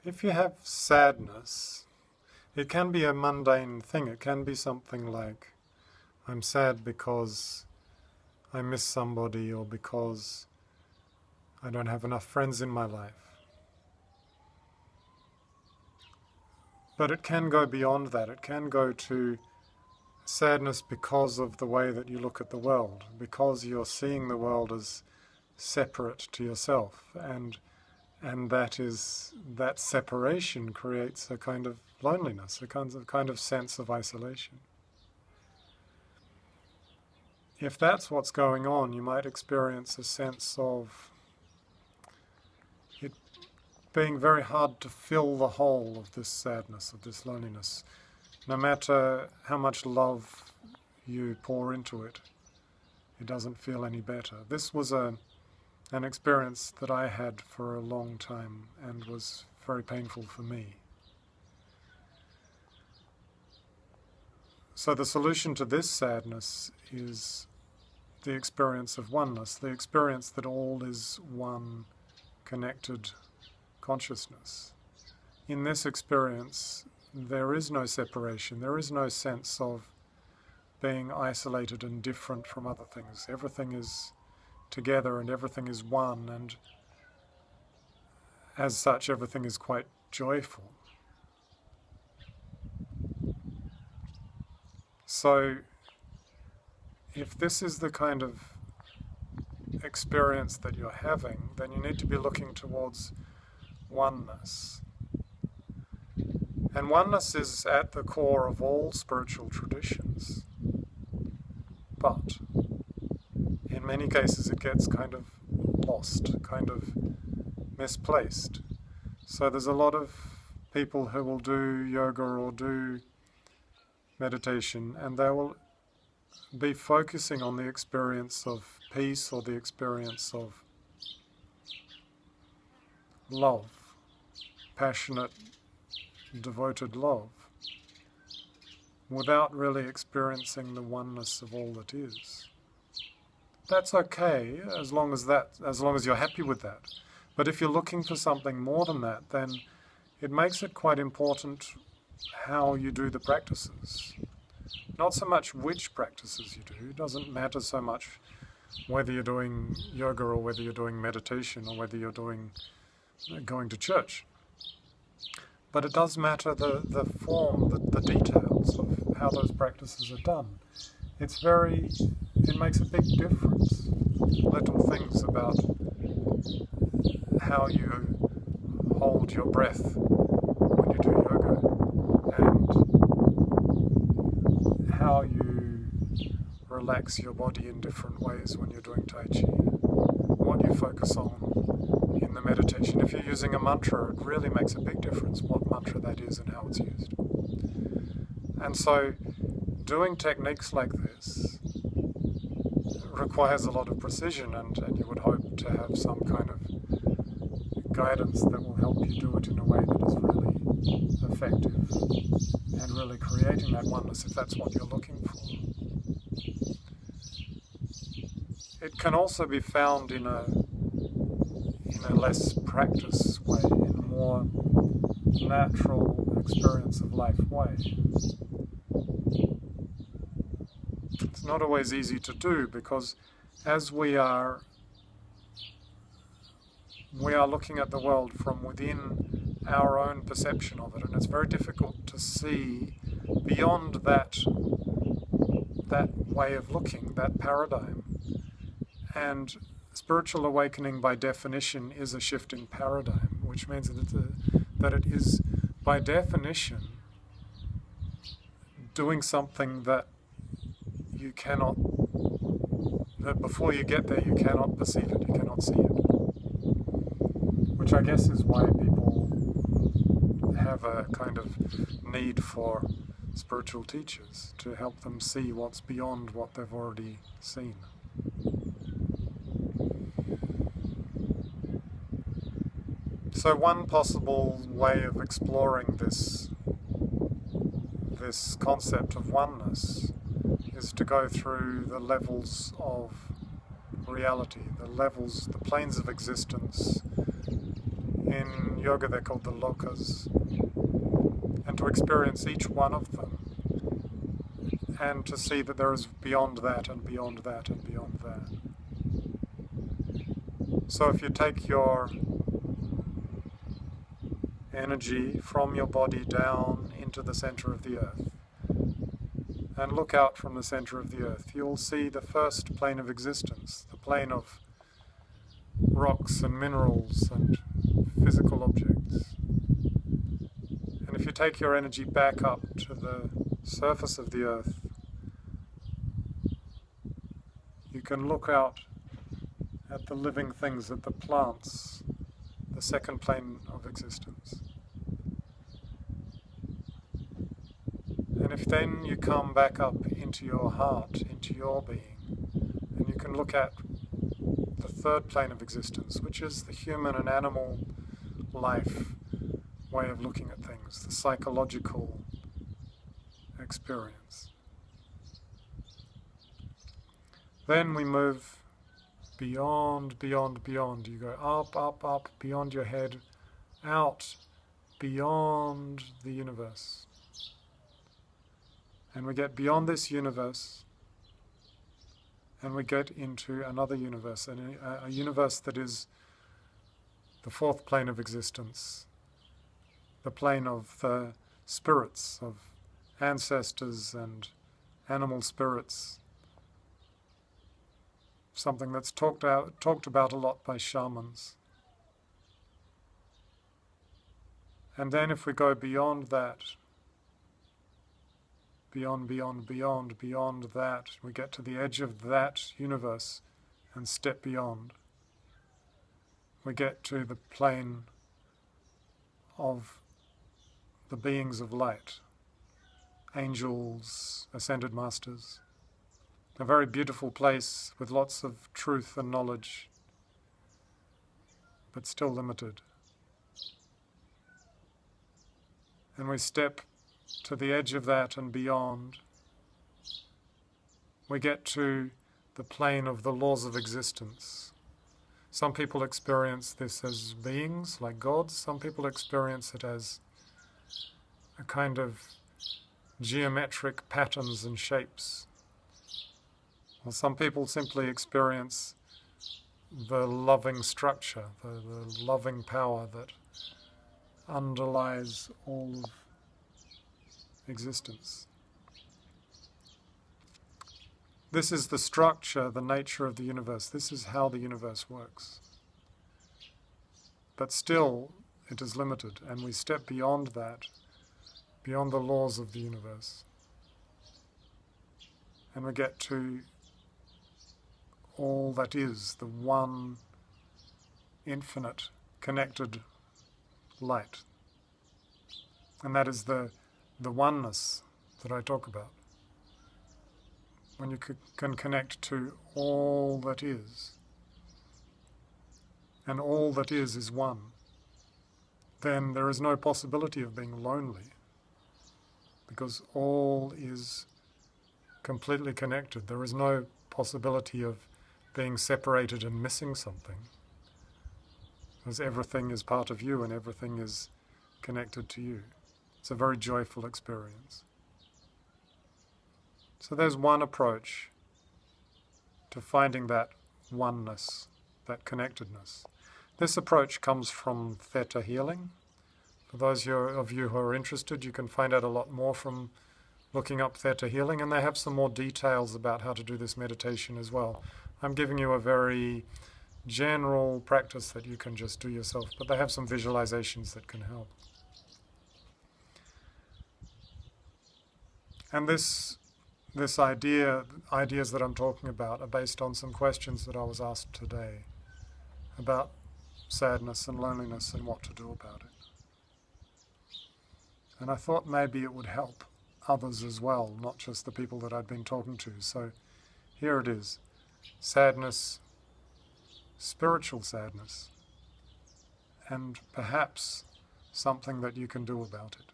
If you have sadness, it can be a mundane thing. It can be something like, I'm sad because I miss somebody, or because I don't have enough friends in my life. But it can go beyond that. It can go to sadness because of the way that you look at the world, because you're seeing the world as separate to yourself, and that separation creates a kind of loneliness, a kind of sense of isolation. If that's what's going on, you might experience a sense of it being very hard to fill the hole of this sadness, of this loneliness. No matter how much love you pour into it, it doesn't feel any better. This was an experience that I had for a long time and was very painful for me. So the solution to this sadness is the experience of oneness, the experience that all is one connected consciousness. In this experience, there is no separation, there is no sense of being isolated and different from other things. Everything is together and everything is one, and as such everything is quite joyful. So if this is the kind of experience that you're having, then you need to be looking towards oneness. And oneness is at the core of all spiritual traditions. But in many cases it gets kind of lost, kind of misplaced. So there's a lot of people who will do yoga or do meditation, and they will be focusing on the experience of peace or the experience of love, passionate, devoted love, without really experiencing the oneness of all that is. That's okay, as long as you're happy with that. But if you're looking for something more than that, then it makes it quite important how you do the practices. Not so much which practices you do. It doesn't matter so much whether you're doing yoga or whether you're doing meditation or whether you're going to church. But it does matter the form, the details of how those practices are done. It makes a big difference. Little things about how you hold your breath when you do yoga, and how you relax your body in different ways when you're doing Tai Chi, what you focus on in the meditation. If you're using a mantra, it really makes a big difference what mantra that is and how it's used. And so doing techniques like this requires a lot of precision, and you would hope to have some kind of guidance that will help you do it in a way that is really effective and really creating that oneness, if that's what you're looking for. It can also be found in a less practice way, in a more natural experience of life way. It's not always easy to do, because as we are looking at the world from within our own perception of it, and it's very difficult to see beyond that way of looking, that paradigm. And spiritual awakening by definition is a shift in paradigm, which means that it is by definition doing something that before you get there you cannot perceive it, you cannot see it. Which I guess is why people have a kind of need for spiritual teachers, to help them see what's beyond what they've already seen. So one possible way of exploring this concept of oneness is to go through the levels of reality, the planes of existence In yoga they're called the lokas, and to experience each one of them, and to see that there is beyond that and beyond that and beyond that. So if you take your energy from your body down into the center of the earth, and look out from the center of the earth, you'll see the first plane of existence, the plane of rocks and minerals and physical objects. And if you take your energy back up to the surface of the earth, you can look out at the living things, at the plants, the second plane of existence. And if then you come back up into your heart, into your being, and you can look at the third plane of existence, which is the human and animal life way of looking at things, the psychological experience. Then we move beyond, beyond, beyond. You go up, up, up, beyond your head, out, beyond the universe. And we get beyond this universe, and we get into another universe, and a universe that is the fourth plane of existence, the plane of the spirits, of ancestors and animal spirits, something that's talked about a lot by shamans. And then if we go beyond that, beyond that, we get to the edge of that universe and step beyond. We get to the plane of the beings of light, angels, ascended masters. A very beautiful place with lots of truth and knowledge, but still limited. And we step to the edge of that and beyond. We get to the plane of the laws of existence. Some people experience this as beings, like gods. Some people experience it as a kind of geometric patterns and shapes. Well, some people simply experience the loving structure, the loving power that underlies all of existence. This is the structure, the nature of the universe. This is how the universe works. But still, it is limited, and we step beyond that, beyond the laws of the universe. And we get to all that is, the one infinite connected light. And that is the oneness that I talk about. When you can connect to all that is, and all that is one, then there is no possibility of being lonely, because all is completely connected. There is no possibility of being separated and missing something, because everything is part of you and everything is connected to you. It's a very joyful experience. So there's one approach to finding that oneness, that connectedness. This approach comes from Theta healing. For those of you who are interested, you can find out a lot more from looking up Theta healing, and they have some more details about how to do this meditation as well. I'm giving you a very general practice that you can just do yourself, but they have some visualizations that can help. And this ideas that I'm talking about are based on some questions that I was asked today about sadness and loneliness and what to do about it. And I thought maybe it would help others as well, not just the people that I'd been talking to. So here it is. Sadness, spiritual sadness, and perhaps something that you can do about it.